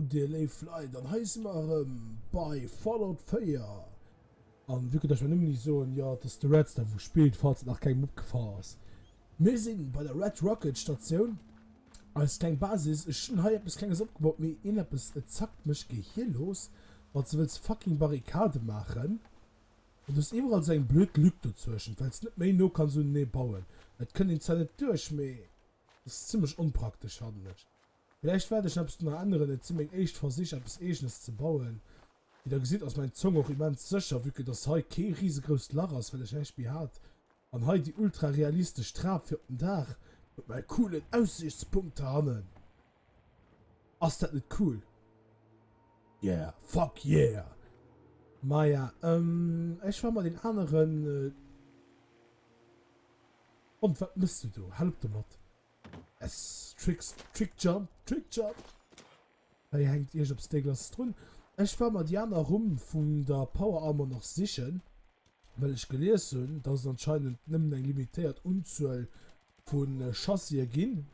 Delay Fly, dann heißen wir bei Fallout 4. Und wie das nicht so, ja, dass der Reds da wo spielt, falls nach kein Mob gefahren ist. Wir sind bei der Red Rocket Station. Als kleine Basis ist schon hier etwas Kleines abgebaut, mir etwas zackt mich hier los, weil du willst fucking Barrikade machen. Und das ist überall sein blöd Lüg dazwischen, weil es nicht mehr nur kann so nicht bauen. Das können die Zeit nicht durch, mehr. Das ist ziemlich unpraktisch, handlich. Vielleicht werde ich hab's noch andere ziemlich echt vor sich etwas Ähnliches zu bauen. Wie da sieht aus meiner Zunge auch immens sicher, wie das heute kein riesengroßes Lacher ist, weil ich echt wie hat. Und heute die ultra realistische Strafe für den Dach mit meinen coolen Aussichtspunkten haben. Ist das nicht cool? Yeah, fuck yeah. Maja, ich war mal den anderen. Und was bist du? Halb du Mod. Es Trick Jump. Er hängt hier aufs Deglas drin. Ich war mal die anderen rum von der Power Armor noch sicher, weil ich gelesen habe, dass es anscheinend nicht mehr limitiert Unzahl von Chassis gehen.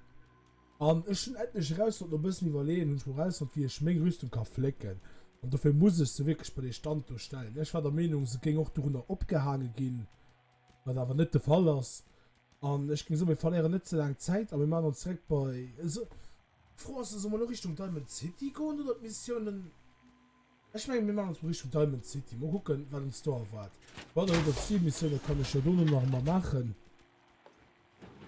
Und ich bin endlich raus und ein bisschen überlegen und raus und wie ich meine Rüstung kann flecken. Und dafür muss ich sie wirklich bei den Stand durchstellen. Ich war der Meinung, sie ging auch darunter abgehangen gehen, was aber nicht der Fall ist. Und ich ging so, wir verlieren nicht so lange Zeit, aber wir machen uns direkt bei. Also, froh ist es immer noch Richtung Diamond City gehen oder Missionen. Ich meine, wir machen uns Richtung Diamond City. Mal gucken, was uns da erwartet. Warte, über die Missionen kann ich ja noch mal machen.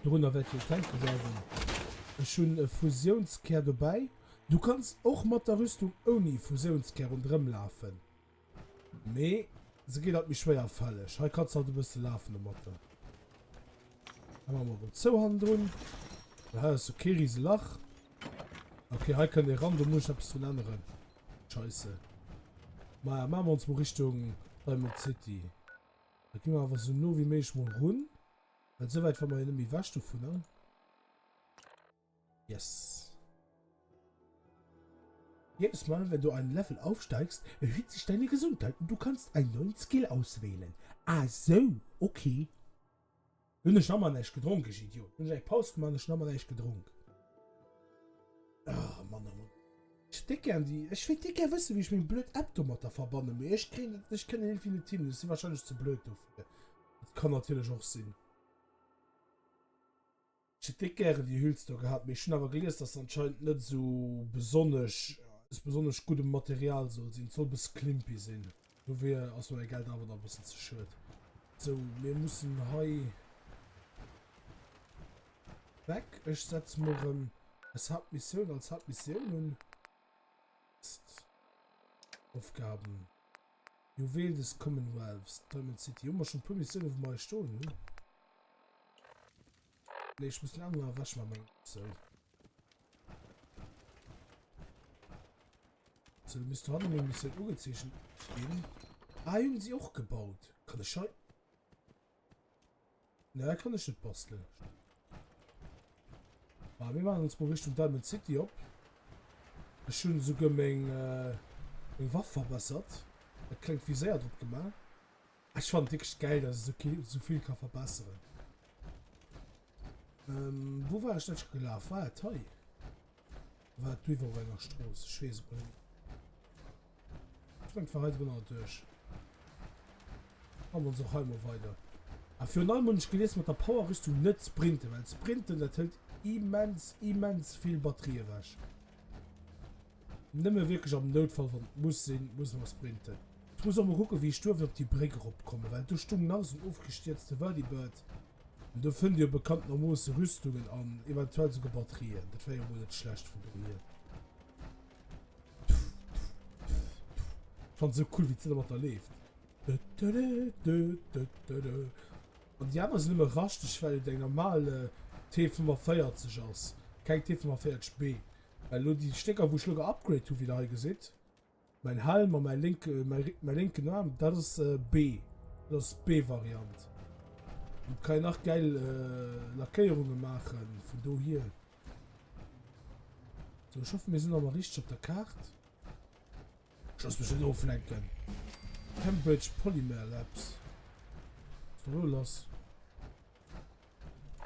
Darunter wird ich tanken werden. Schon eine Fusionskehr dabei. Du kannst auch mit der Rüstung ohne Fusionskehr und drin laufen. Nee, sie geht halt mich schwer falsch. Ich kann halt ein bisschen laufen, Mutter. Dann machen wir Zuhand drin. Da ist okay, riesen Lach. Okay, hier können wir ran, du musst etwas zu anderen. Scheiße. Mal machen wir uns mal Richtung Diamond City. Da gehen wir einfach so nur wie möglich mal rund. Weil so weit von meiner Enemy warst du von, ne? Yes. Jedes Mal, wenn du ein Level aufsteigst, erhöht sich deine Gesundheit und du kannst einen neuen Skill auswählen. Ah so, okay. Und ich habe mal nicht getrunken, ich Idiot. Und ich Pause gemacht, ich habe mal nicht getrunken. Ah, Mann, Mann. Ich will gerne wissen, wie ich meinen blöd Abtomater verbannen will. Ich kenne nicht viele Teams, das ist wahrscheinlich zu blöd dafür. Das kann natürlich auch sein. Ich hätte gerne die Hülster gehabt, mir schon aber gelesen, dass anscheinend nicht so besonders gutes Material soll sein, soll bis klimpy sein. Nur wir aus meinem Geld aber noch ein bisschen zu schön. So, wir müssen hier weg. Ich setze mal es hat Mission als Hauptmission und Aufgaben. Juwel des Commonwealths, Diamond City. Immer schon ein paar Missionen auf meiner Stunde. Ne? Nee, ich muss lange mal waschen, mein. So. So, du müsst heute ein bisschen Uhrgezeichen geben. Ah, haben sie auch gebaut. Kann ich schon. Ne, kann ich nicht basteln. Aber wir machen uns mal Richtung Diamond City ab. Ich schon sogar meine Waffe verbessert. Das klingt wie sehr dort gemacht. Ich fand wirklich geil, dass ich so viel kann verbessern. Wo war ich nicht gelaufen? War ja toll. War die Weberweiner Straße. Ich weiß nicht. Ich bin heute genau durch. Haben wir uns auch einmal weiter. Aber für einen Mensch gelesen mit der Power-Rüstung nicht sprinten, weil Sprinten das hält immens viel Batterie weg. Nimm mir wirklich am Notfall von muss man sprinten. Ich muss auch mal gucken, wie ich sturve auf die Brücke rumkomme, weil du stumm aus und aufgestürzte Verdibird. Und du findest ja bekannt normale Rüstungen an, eventuell sogar Batterien. Das wäre ja wohl nicht schlecht von dir. Ich fand so cool, wie es immer da lebt. Und die anderen sind immer rasch, weil der normale T45 aus. Kein T45B. Weil nur die Stecker, wo ich sogar Upgrade to wieder gesehen. Mein Helm und mein linken Arm, das ist B. Das ist B-Variant. Und kann ich noch geil Lackierungen machen von du hier. So, ich hoffe, wir sind aber richtig auf der Karte. Ich muss mich nicht auflenken. Cambridge Polymer Labs. Was ist da los?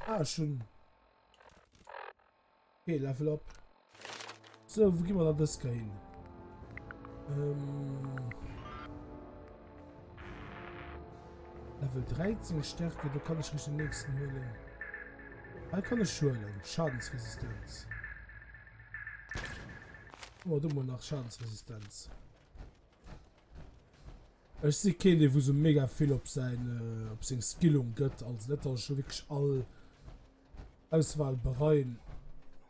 Ah, schon. Okay, Level up. So, wo gehen wir da das hin? Level 13 Stärke, da kann ich nicht den nächsten holen. Da kann ich holen. Schadensresistenz. Oh, du musst nach Schadensresistenz. Ich sehe keine, wo so mega viel auf seine Skillung geht, als nicht, dass ich wirklich alle Auswahlbereiche.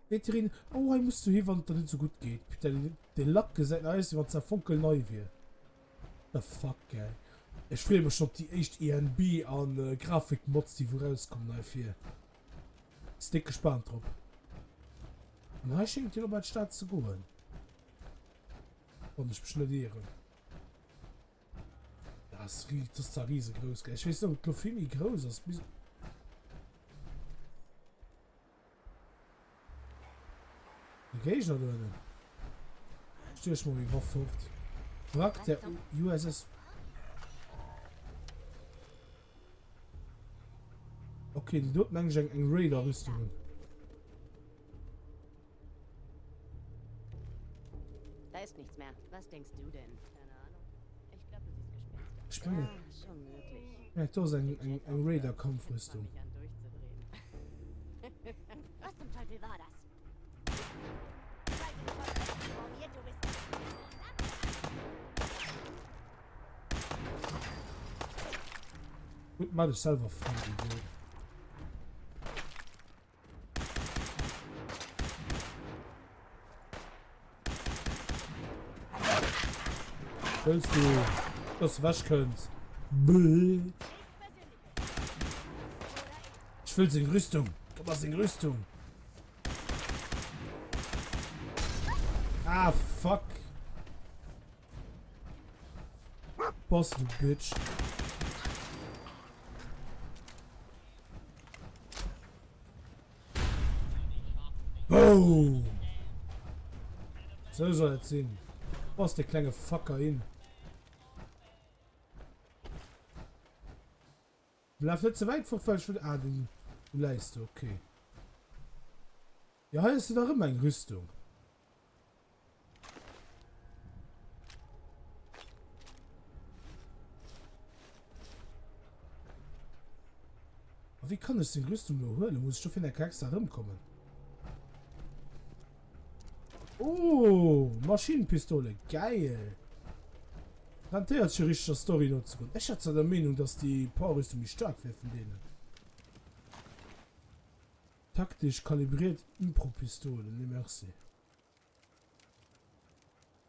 Veterin, oh, ich musst du hier, wenn es nicht so gut geht. Den Lack gesagt, als wenn es ein Funkel neu wird. The fuck, ey. Ich freue mich schon auf die echt ENB an Grafikmods, die rauskommen dafür. Ich bin gespannt drauf. Und dann schenkt ihr bei der Stadt zu gehen. Und ich beschneidiere. Das ist da riesengroß. Ich weiß nicht, ob viel groß ist. Wie gehe ich noch da hin? Stell ich mal wie war fort. Wrack der USS. Okay, die dort manchmal ein Radar-Rüstungen. Da ist nichts mehr. Was denkst du denn? Keine Ahnung. Ich glaube, du siehst Gespenster. Springe. Ja, schon möglich. Ja, da ist ein Radar-Kampfrüstung. Mich an durchzudrehen. Was zum Teufel war das? Gut, mal dich selber fragen. Willst du das wasch könnt? Ich will sie in Rüstung. Du machst in Rüstung. Ah, fuck. Boss, du Bitch. Oh! So soll es sein. Boss, der kleine Fucker hin. Bleib nicht zu weit vor, weil ich will. Ah, du leist, okay. Ja, hast du doch immer eine Rüstung. Aber wie kann ich die Rüstung nur holen? Muss ich doch in der Charakter rumkommen. Oh, Maschinenpistole, geil. Garantiert schon richtige Story nutzen. Ich hatte der Meinung, dass die Powerrüstung mich stark wäre von denen. Taktisch kalibriert Impro-Pistole, ne merci.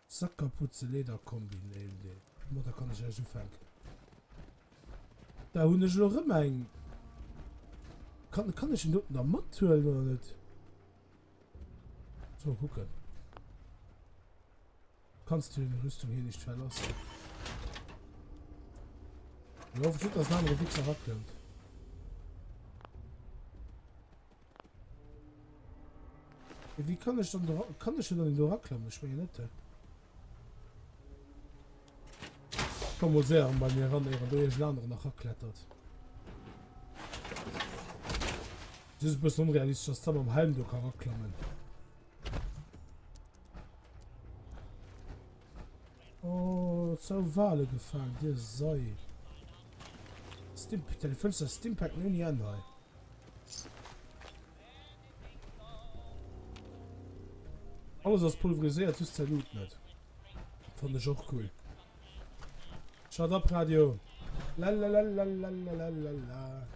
Sackkapuze Lederkombi, ne, da kann ich ja schon fangen. Da habe ich noch immer ein. Kann ich ihn dort noch mitholen oder nicht? So, gucken. Kannst du die Rüstung hier nicht verlassen? Ich hoffe, dass das andere Wichser abklemmt. Wie kann ich dann in der abklemmen? Ich meine nicht. Komm mal sehr bei mir ran, da ist ein anderer nachgeklettert. Das ist ein bisschen unrealistisch, dass du am Helm kann abklemmen. Oh, so Wale gefangen, der sei. Der Fenster Stimpack nur nie an. Alles das pulverisiert, ist der Loot nicht. Fand ich auch cool. Shut up, Radio. Lalalalalalalalala.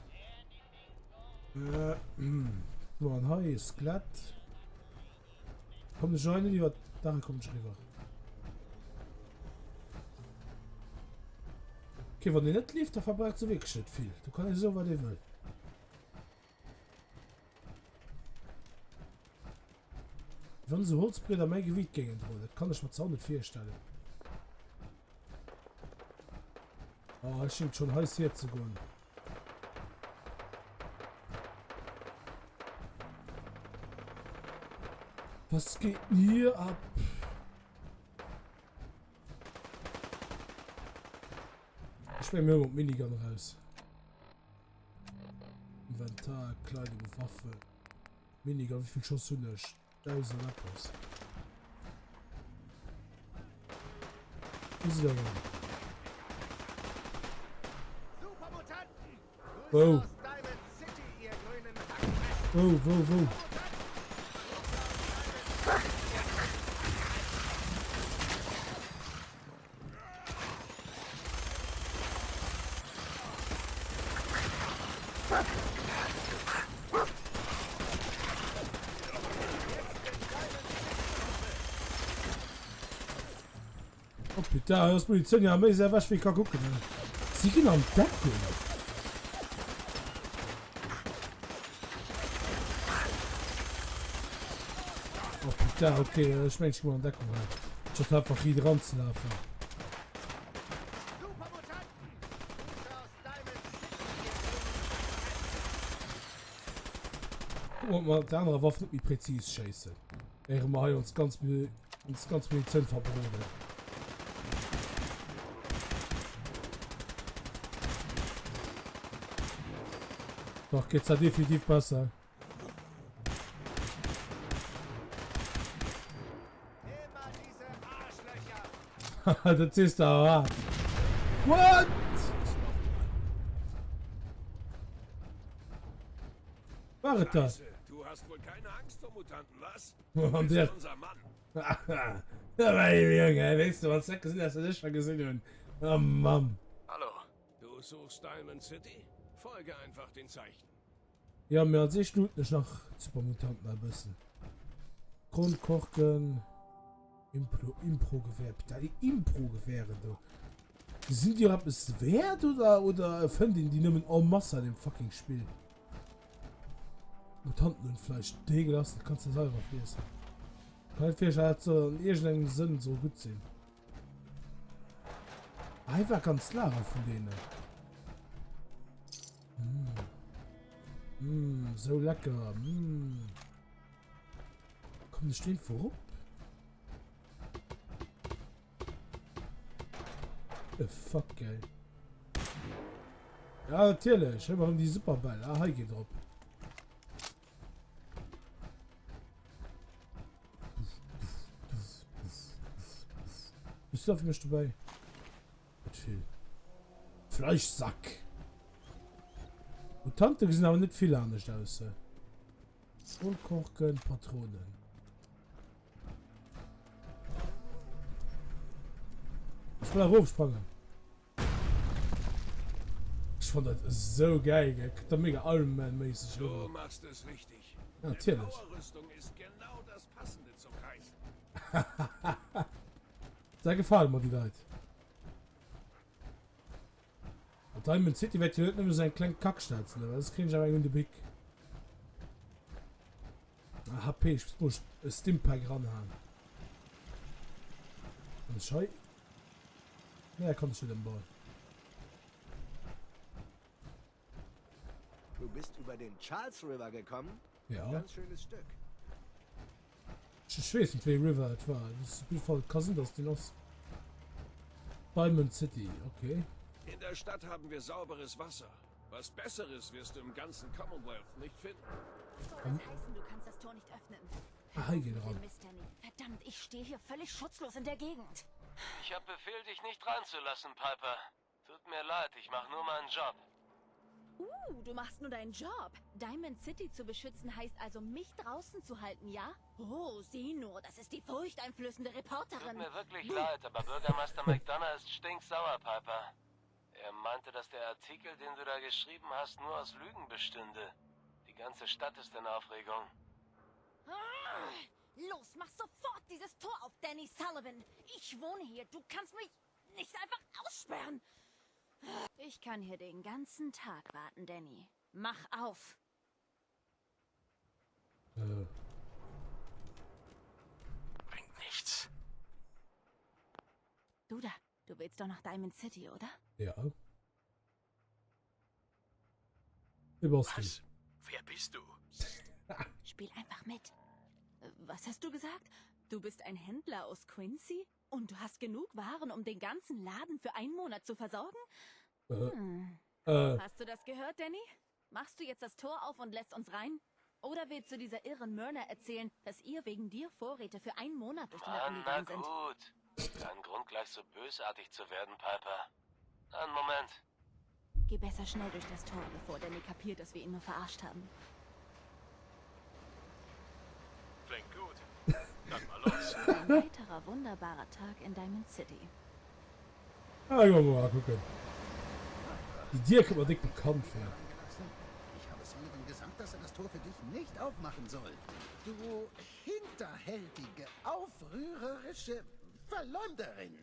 So, ein Hai ist glatt. Kommt eine Scheune, die war. Da kommt ich rüber. Okay, wenn die nicht lief, dann verbraucht sie wirklich nicht viel. Du kannst so, was du willst. Wenn so Holzbretter mein Gewicht gegen drohen, das kann ich mir auch nicht vorstellen. Oh, es scheint schon heiß hier zu gehen. Was geht hier ab? Ich bin mir mit Minigun raus. Inventar, Kleidung, Waffe. Minigun, wie viel Schuss du nicht? 1000 Apples. Ist ja mal. Supermutanten! Wow. Grüße aus Diamond City, ihr grünen Hackfressen! Wo? Oh putain, das Munition ja mehr sehr was wie kann gucken. Sie gehen am Decken. Oh putain, okay, ich meine, ich muss an Deckung haben. Ich hab einfach hier dran zu laufen. Supermutanten! Grüße aus Diamond City, ihr grünen Guck mal, der andere Waffe nicht mehr präzise scheiße. Er mal uns ganz Munition verbrauchen. Doch geht's ja definitiv besser. Immer diese Arschlöcher! Haha, das ist da hart. What? Warte da. Scheiße, du hast wohl keine Angst vor Mutanten, was? Und Du der. bist unser Mann. Ja, mein Junge, weißt du, was Säcke sind, dass du das schon gesehen hast? Oh Mann. Hallo. Du suchst Diamond City? Folge einfach den Zeichen. Ja, mir hat 6 Minuten nicht nach Supermutanten ein bisschen. Grundkochen. Impro-Gewehr. Bitte, die Impro-Gewehre, du. Sind die etwas wert oder finden die nehmen en masse an dem fucking Spiel? Mutanten und Fleisch. Die gelassen, kannst du selber lesen. Kann vielleicht halt so in irgendeinem Sinn so gut sehen. Einfach ganz klar von denen. So lecker. Komm, die stehen vorup. The fuck, ey. Ja, natürlich. Wir machen die Superball. Ah, hier geht drauf. Bist du auf mich dabei? Mit viel. Fleischsack. Und Tante sind aber nicht viel anders aus. Und kochen Patronen. Ich will da hochspringen. Ich fand das so geil, gell? Da mega Iron Man-mäßig. Du machst es richtig. Natürlich. Die Powerrüstung ist genau das Passende zum Kreis. Sehr gefallen mir die Leute. Und Diamond City wird hier nicht nur seinen kleinen Kackschnauzen, aber das kriege ich aber in den Blick. HP, ich muss ein Stimpack ranhauen. Und Schei. Ja, er kommt schon den Ball. Du bist über den Charles River gekommen? Ja. Ganz schönes Stück. Ich weiß nicht, wie River es war. Das ist auf jeden Fall Cousin, das die los. Diamond City, okay. In der Stadt haben wir sauberes Wasser. Was Besseres wirst du im ganzen Commonwealth nicht finden. Soll das heißen, du kannst das Tor nicht öffnen? Ah, hier geht ran. Mist, Danny. Verdammt, ich stehe hier völlig schutzlos in der Gegend. Ich hab Befehl, dich nicht reinzulassen, Piper. Tut mir leid, ich mach nur meinen Job. Du machst nur deinen Job. Diamond City zu beschützen heißt also, mich draußen zu halten, ja? Oh, sieh nur, das ist die furchteinflößende Tut Reporterin. mir wirklich leid, aber Bürgermeister McDonough ist stinksauer, Piper. Er meinte, dass der Artikel, den du da geschrieben hast, nur aus Lügen bestünde. Die ganze Stadt ist in Aufregung. Los, mach sofort dieses Tor auf, Danny Sullivan. Ich wohne hier, du kannst mich nicht einfach aussperren. Ich kann hier den ganzen Tag warten, Danny. Mach auf. Bringt nichts. Du da, du willst doch nach Diamond City, oder? Ja. Überst du. Was? Wer bist du? Spiel einfach mit. Was hast du gesagt? Du bist ein Händler aus Quincy? Und du hast genug Waren, um den ganzen Laden für einen Monat zu versorgen? Hast du das gehört, Danny? Machst du jetzt das Tor auf und lässt uns rein? Oder willst du dieser irren Myrna erzählen, dass ihr wegen dir Vorräte für einen Monat durch die Nacht Mann, na gegangen sind? gut. Kein Grund, gleich so bösartig zu werden, Piper. Einen Moment. Geh besser schnell durch das Tor, bevor Danny kapiert, dass wir ihn nur verarscht haben. Klingt gut. Dann mal los. Ein weiterer wunderbarer Tag in Diamond City. Ah, ich mal gucken. Die Idee kommt mir dick bekannt vor. Ich habe Sullivan gesagt, dass er das Tor für dich nicht aufmachen soll. Du hinterhältige, aufrührerische Verleumderin.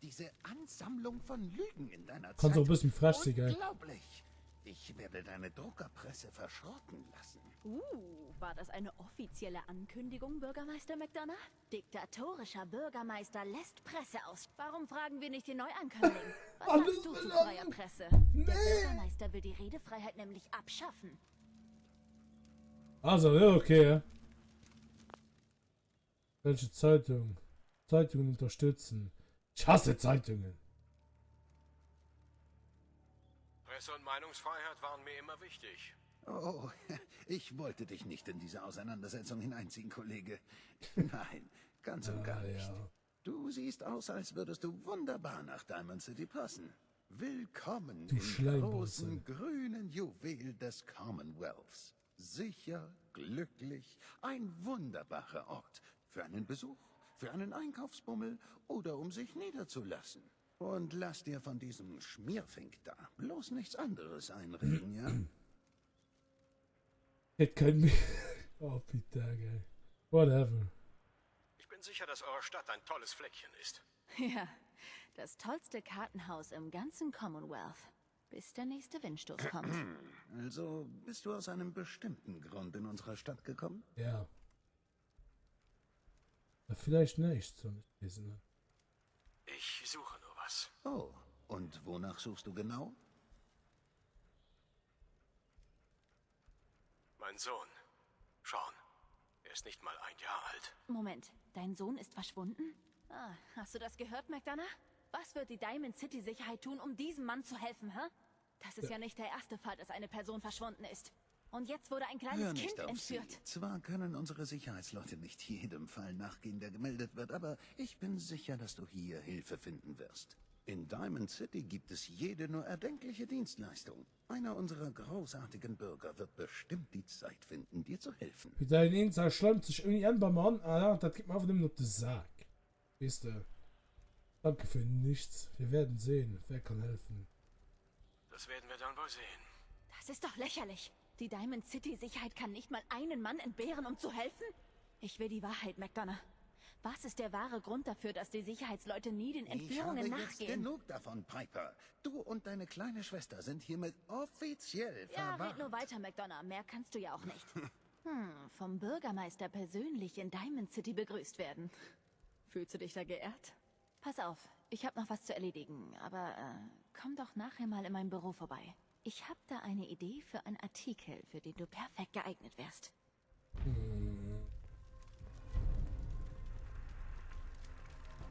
Diese Ansammlung von Lügen in deiner Kannst auch ein Zeitung. bisschen fresh sein, gell? Unglaublich. Ich werde deine Druckerpresse verschrotten lassen. War das eine offizielle Ankündigung, Bürgermeister McDonough? Diktatorischer Bürgermeister lässt Presse aus. Warum fragen wir nicht den Neuankömmling? Was Alles sagst du zu verlangen. freier Presse? Nee. Der Bürgermeister will die Redefreiheit nämlich abschaffen. Also, ja, okay. Ja. Welche Zeitung? Zeitungen unterstützen. Ich hasse Zeitungen. Presse- und Meinungsfreiheit waren mir immer wichtig. Oh, ich wollte dich nicht in diese Auseinandersetzung hineinziehen, Kollege. Nein, ganz und gar nicht. Ja. Du siehst aus, als würdest du wunderbar nach Diamond City passen. Willkommen Du im Schleimbeutel. großen grünen Juwel des Commonwealths. Sicher, glücklich, ein wunderbarer Ort. Für einen Besuch, für einen Einkaufsbummel oder um sich niederzulassen. Und lass dir von diesem Schmierfink da bloß nichts anderes einreden, ja? Hätte kein mehr. Oh, Peter, geil. Whatever. Ich bin sicher, dass eure Stadt ein tolles Fleckchen ist. Ja, das tollste Kartenhaus im ganzen Commonwealth. Bis der nächste Windstoß kommt. Also, bist du aus einem bestimmten Grund in unserer Stadt gekommen? Ja. Ja, vielleicht nicht, so nicht wissen. Ne? Ich suche nur was. Oh, und wonach suchst du genau? Mein Sohn. Sean. Er ist nicht mal 1 Jahr alt. Moment, dein Sohn ist verschwunden? Ah, hast du das gehört, McDonough? Was wird die Diamond City Sicherheit tun, um diesem Mann zu helfen, hä? Das ist ja nicht der erste Fall, dass eine Person verschwunden ist. Und jetzt wurde ein kleines Hör Kind nicht auf sie. entführt. Zwar können unsere Sicherheitsleute nicht jedem Fall nachgehen, der gemeldet wird, aber ich bin sicher, dass du hier Hilfe finden wirst. In Diamond City gibt es jede nur erdenkliche Dienstleistung. Einer unserer großartigen Bürger wird bestimmt die Zeit finden, dir zu helfen. Wie dein Insa schleimt sich irgendwie an beim Mann. Ah ja, das gibt mir einfach nur noch den Sack. Weißt du? Danke für nichts. Wir werden sehen, wer kann helfen. Das werden wir dann wohl sehen. Das ist doch lächerlich. Die Diamond City Sicherheit kann nicht mal einen Mann entbehren, um zu helfen? Ich will die Wahrheit, McDonough. Was ist der wahre Grund dafür, dass die Sicherheitsleute nie den Ich habe Entführungen jetzt nachgehen? genug davon, Piper. Du und deine kleine Schwester sind hiermit offiziell Ja, red verwarnt. nur weiter, McDonough. Mehr kannst du ja auch nicht. Vom Bürgermeister persönlich in Diamond City begrüßt werden. Fühlst du dich da geehrt? Pass auf, ich habe noch was zu erledigen, aber komm doch nachher mal in mein Büro vorbei. Ich habe da eine Idee für einen Artikel, für den du perfekt geeignet wärst.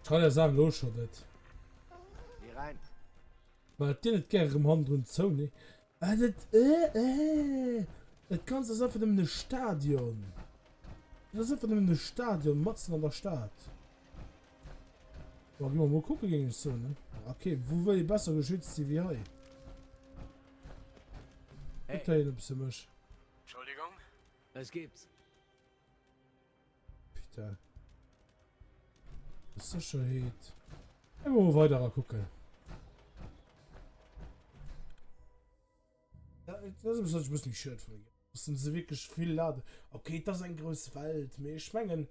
Ich kann ja sagen, los schon das. Geh rein. Weil dir nicht gerne im Hand und so, ne? Das kannst du einfach in einem Stadion. Das ist einfach in einem Stadion, Matzen an der Stadt. Boah, geh mal gucken gegen so, ne? Okay, wo will ich besser geschützt sein wie hier? Hey. Da ein bisschen mich. Entschuldigung? Was gibt's? Bitte. Das ist Sicherheit. Immer weiter gucken. Ja, das ist ein bisschen schön von mir. Das sind sie wirklich viel Lade. Okay, das ist ein großes Welt. Mir schmengen.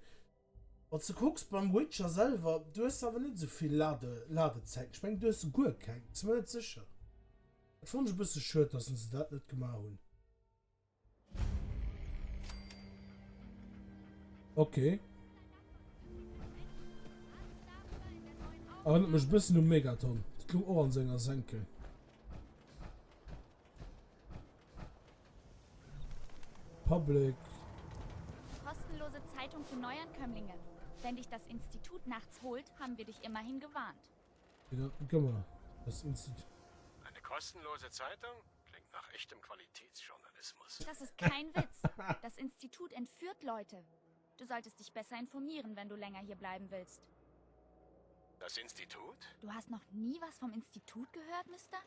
Und du guckst beim Witcher selber, du hast aber nicht so viel Ladezeit. Ich meine, du hast gut kein. Ich bin mir nicht sicher. Ich fand es ein bisschen schön, dass sie das nicht gemacht haben. Okay. Erinnert mich ein bisschen um Megaton. Die klingt auch an Sänger Senke. Public. Kostenlose Zeitung für Neuankömmlinge. Wenn dich das Institut nachts holt, haben wir dich immerhin gewarnt. Ja, guck mal. Das Institut. Eine kostenlose Zeitung? Klingt nach echtem Qualitätsjournalismus. Das ist kein Witz. Das Institut entführt Leute. Du solltest dich besser informieren, wenn du länger hier bleiben willst. Das Institut? Du hast noch nie was vom Institut gehört, Mister?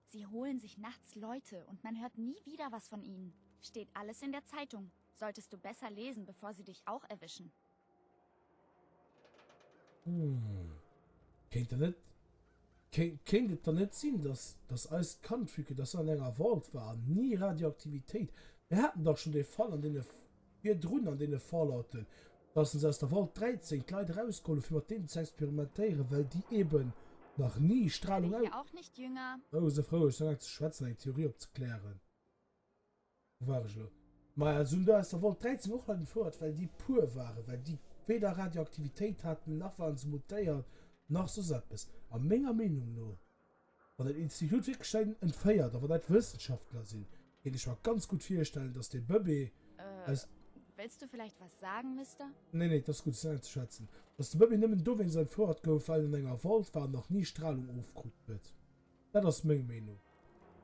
Sie holen sich nachts Leute und man hört nie wieder was von ihnen. Steht alles in der Zeitung. Solltest du besser lesen, bevor sie dich auch erwischen. Kennt ihr nicht sehen, dass das alles Kantfüge, das an einer Wald war, nie Radioaktivität. Wir hatten doch schon den Fall, an den wir drunten an den Fallouten, dass uns aus der Wald 13 Leute rauskommen, für mit denen zu experimentieren, weil die eben noch nie Strahlung Ich bin ja auch nicht jünger. Oh, so froh, ich sage zu schwätzen, eine Theorie abzuklären. Wo war ich noch? Aber also, da ist der Wald 13 Wochen lang fort, weil die pur waren, weil die weder Radioaktivität hatten, noch waren sie mutiert, noch so etwas. An meiner Meinung nur. Und das Institut wirklich entfeiert, aber das Wissenschaftler sind. Kann ich mir ganz gut vorstellen, dass der Bobby. Willst du vielleicht was sagen, Mister? Nee, das ist gut, das ist nicht zu schätzen. Dass der Bobby nicht mehr wenn sein Vorrat geht, weil in einer Wald war, noch nie Strahlung aufgerückt wird. Das ist meine Meinung.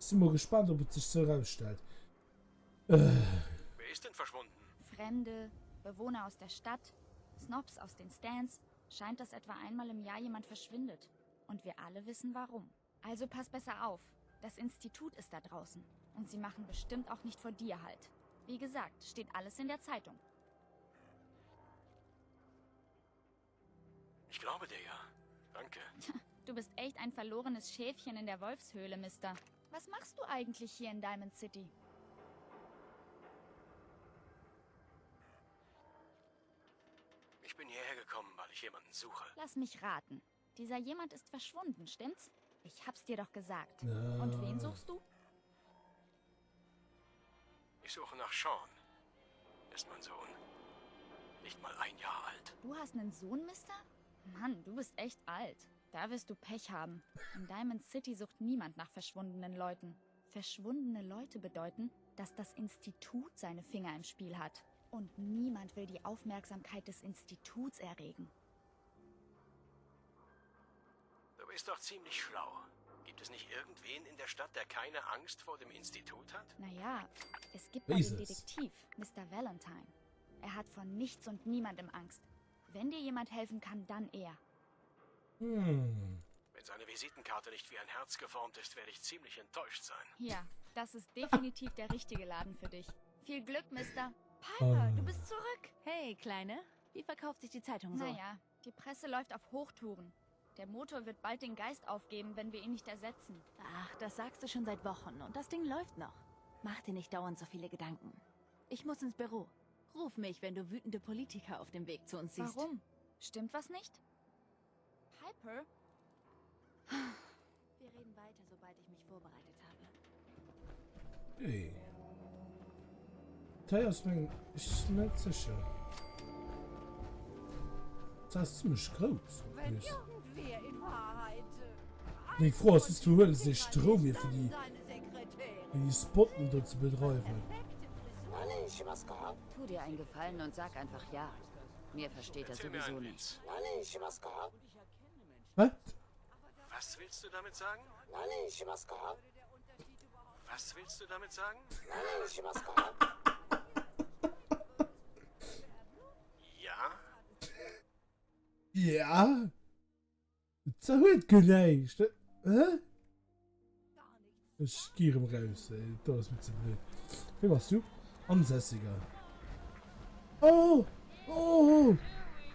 Ich bin mal gespannt, ob es sich so herausstellt. Wer ist denn verschwunden? Fremde, Bewohner aus der Stadt, Snobs aus den Stands. Scheint, dass etwa einmal im Jahr jemand verschwindet. Und wir alle wissen warum. Also pass besser auf. Das Institut ist da draußen. Und sie machen bestimmt auch nicht vor dir halt. Wie gesagt, steht alles in der Zeitung. Ich glaube dir ja. Danke. Du bist echt ein verlorenes Schäfchen in der Wolfshöhle, Mister. Was machst du eigentlich hier in Diamond City? Ich bin hierher gekommen, weil ich jemanden suche. Lass mich raten. Dieser jemand ist verschwunden, stimmt's? Ich hab's dir doch gesagt. Und wen suchst du? Ich suche nach Sean. Ist mein Sohn. Nicht mal 1 Jahr alt. Du hast einen Sohn, Mister? Mann, du bist echt alt. Da wirst du Pech haben. In Diamond City sucht niemand nach verschwundenen Leuten. Verschwundene Leute bedeuten, dass das Institut seine Finger im Spiel hat. Und niemand will die Aufmerksamkeit des Instituts erregen. Du bist doch ziemlich schlau. Gibt es nicht irgendwen in der Stadt, der keine Angst vor dem Institut hat? Naja, es gibt da den Detektiv, Mr. Valentine. Er hat vor nichts und niemandem Angst. Wenn dir jemand helfen kann, dann er. Wenn seine Visitenkarte nicht wie ein Herz geformt ist, werde ich ziemlich enttäuscht sein. Ja, das ist definitiv der richtige Laden für dich. Viel Glück, Mister. Piper, du bist zurück. Hey, Kleine, wie verkauft sich die Zeitung so? Naja, die Presse läuft auf Hochtouren. Der Motor wird bald den Geist aufgeben, wenn wir ihn nicht ersetzen. Ach, das sagst du schon seit Wochen und das Ding läuft noch. Mach dir nicht dauernd so viele Gedanken. Ich muss ins Büro. Ruf mich, wenn du wütende Politiker auf dem Weg zu uns siehst. Warum? Stimmt was nicht? Piper? Wir reden weiter, sobald ich mich vorbereitet habe. Hey. Teilsmengen, ich bin nicht sicher. Das ist ziemlich groß. Wenn irgendwer in Wahrheit... Nee, froh, es ist zu holen, sich Strom hier für die seine Sekretärin. Spotten dort zu betreiben. Tu dir einen Gefallen und sag einfach ja. Mir versteht er Erzähl mir sowieso einen nicht. Witz. Was? Was willst du damit sagen? Was willst du damit sagen? Ja? Ja? Zerhört geleicht. Hä? Ich gehe raus, ey. Da ist mir zu blöd. Wie machst du? Ansässiger. Oh! Oh!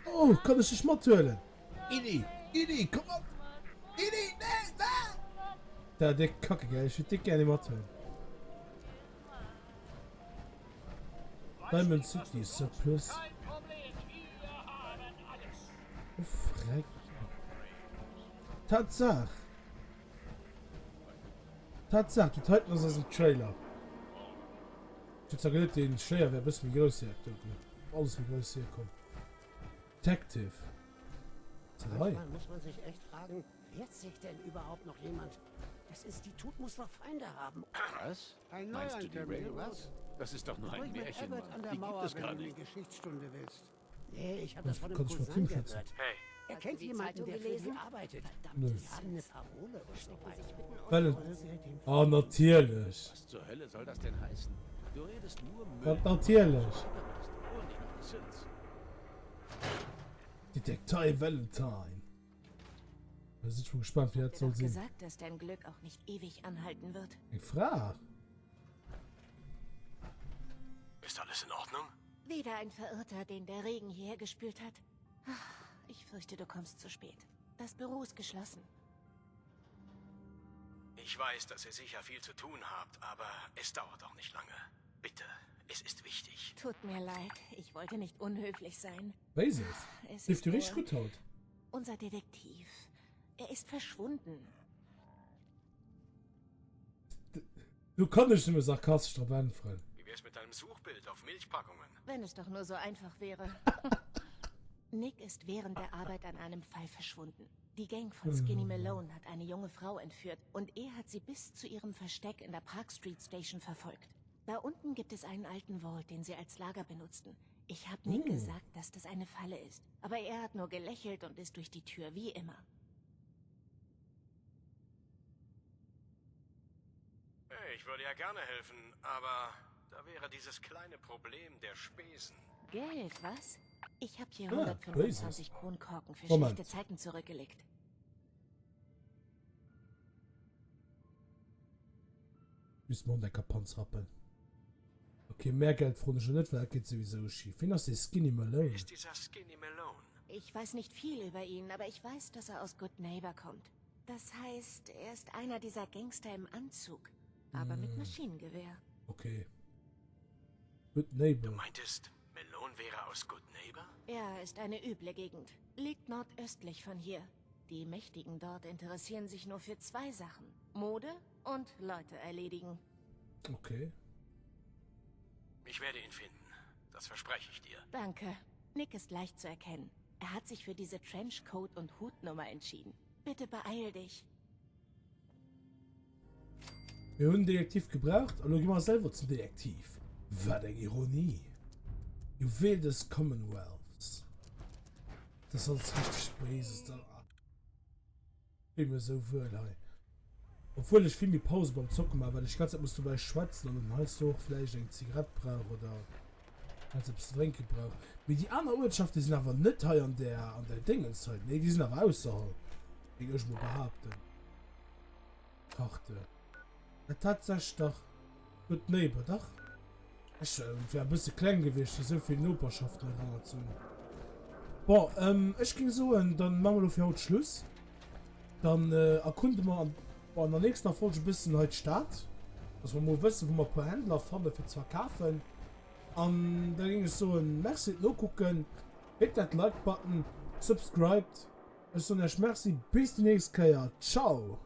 Oh! Kann ich dich mal töten? Idi, komm mal! Idi, nee! Der Kacke, gell? Ich würde dich gerne mal töten. Diamond City Surplus. Oh, Freck. Tatsache, du halten uns aus dem Trailer. Ich hätte gesagt, den Schleier wäre ein bisschen groß hier. Alles mit groß hier kommt. Detective. Manchmal muss man sich echt fragen, wehrt sich denn überhaupt noch jemand? Das Institut muss doch Feinde haben. Was? Ein Meinst du die Neuankömmling, Railroad? Das ist doch nur ein Ruhig mit Märchen, Abbott an Mann. der Die gibt Mauer, es wenn gar du die nicht. Geschichtsstunde willst. Nee, ich habe das von einem Kannst du mal Cousin Film schätzen? gehört. Hey, Er Hast kennt du die jemanden, Zeitung der für gelesen? sie arbeitet. Nö. Die haben eine Parole und so weiter. Weil, ah, natürlich. Was zur Hölle soll das denn heißen? Du redest nur Ja, Müll. natürlich. Ohne Sinn. Detektiv Valentine. Da sind schon gespannt, wie das Ich soll hab sein. gesagt, dass dein Glück auch nicht ewig anhalten wird. Ich frage. Ist alles in Ordnung? Wieder ein Verirrter, den der Regen hierher gespült hat. Ich fürchte, du kommst zu spät. Das Büro ist geschlossen. Ich weiß, dass ihr sicher viel zu tun habt, aber es dauert auch nicht lange. Bitte, es ist wichtig. Tut mir leid, ich wollte nicht unhöflich sein. Weiß es. Es Hilft ist dir richtig nur gut haut. unser Detektiv. Er ist verschwunden. Du kannst nicht mehr sarkastisch drauf anfallen. Wie wär's mit deinem Suchbild auf Milchpackungen? Wenn es doch nur so einfach wäre. Nick ist während der Arbeit an einem Fall verschwunden. Die Gang von Skinny Malone hat eine junge Frau entführt und er hat sie bis zu ihrem Versteck in der Park Street Station verfolgt. Da unten gibt es einen alten Vault, den sie als Lager benutzten. Ich habe Nick gesagt, dass das eine Falle ist, aber er hat nur gelächelt und ist durch die Tür, wie immer. Hey, ich würde ja gerne helfen, aber da wäre dieses kleine Problem der Spesen. Geld, was? Ich habe hier Ah, 125 Kronkorken für Moment. schlechte Zeiten zurückgelegt. Müssen wir den Kapanz rappeln. Okay, mehr Geld von der Netzwerk geht sowieso schief. Wen hast du Skinny Malone? Ist dieser Skinny Malone? Ich weiß nicht viel über ihn, aber ich weiß, dass er aus Good Neighbor kommt. Das heißt, er ist einer dieser Gangster im Anzug, aber mit Maschinengewehr. Okay. Good Neighbor. Du meintest, Malone wäre aus Good Neighbor? Ja, ist eine üble Gegend. Liegt nordöstlich von hier. Die Mächtigen dort interessieren sich nur für zwei Sachen. Mode und Leute erledigen. Okay. Ich werde ihn finden. Das verspreche ich dir. Danke. Nick ist leicht zu erkennen. Er hat sich für diese Trenchcoat- und Hutnummer entschieden. Bitte beeil dich. Wir haben einen Detektiv gebraucht, und dann gehen wir selber zum Detektiv. Was eine Ironie. Juwel des Commonwealths. Das ist alles richtig böse. Ich bin mir so wohl, hey. Obwohl ich viel mehr Pause beim Zocken mache, weil ich ganz musst du bei schwatzen und dann hast du auch vielleicht eine Zigarette brauchen oder als ob es Trinken braucht. Wie die anderen Ortschaften sind aber nicht hier an der Dingens halt. Ne, die sind aber außerhalb. Wie ich mal behaupten. Karte. Tatsächlich doch. Gut Neighbor, doch. Ich wäre ein bisschen klein gewesen, so viele Nachbarschaften zu. Boah, ich ging so und dann machen wir für heute Schluss. Dann erkunden wir an der nächsten Folge ein bisschen heute Stadt. Dass wir mal wissen, wo wir ein paar Händler fanden für zu verkaufen. Und da ging es so ein Merci noch gucken. Hit that Like-Button, subscribed. Ich so eine Merci, bis die nächste Mal. Ciao.